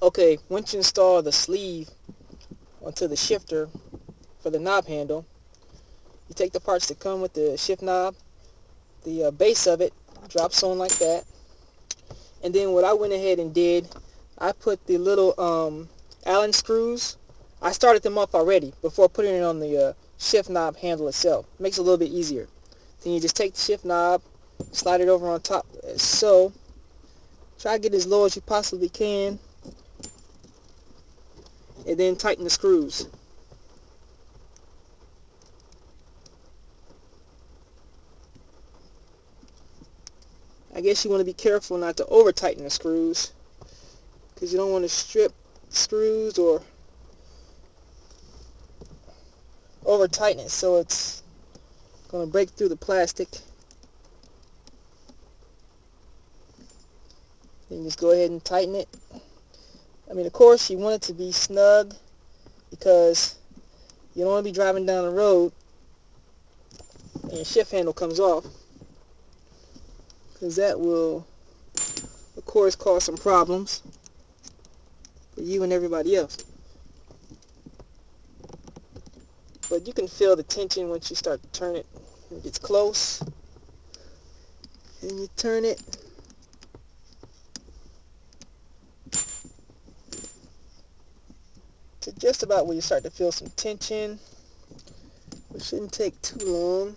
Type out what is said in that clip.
Okay, once you install the sleeve onto the shifter for the knob handle, you take the parts that come with the shift knob, the base of it drops on like that, and then what I went ahead and did, I put the little Allen screws. I started them off already before putting it on the shift knob handle itself. Makes it a little bit easier. Then you just take the shift knob, slide it over on top as so. Try to get as low as you possibly can, and then tighten the screws. I guess you want to be careful not to over tighten the screws, because you don't want to strip screws or over tighten it so it's going to break through the plastic. Then just go ahead and tighten it. I mean, of course, you want it to be snug because you don't want to be driving down the road and your shift handle comes off, because that will, of course, cause some problems for you and everybody else. But you can feel the tension once you start to turn it. It gets close, and you turn it. To just about where you start to feel some tension. It shouldn't take too long.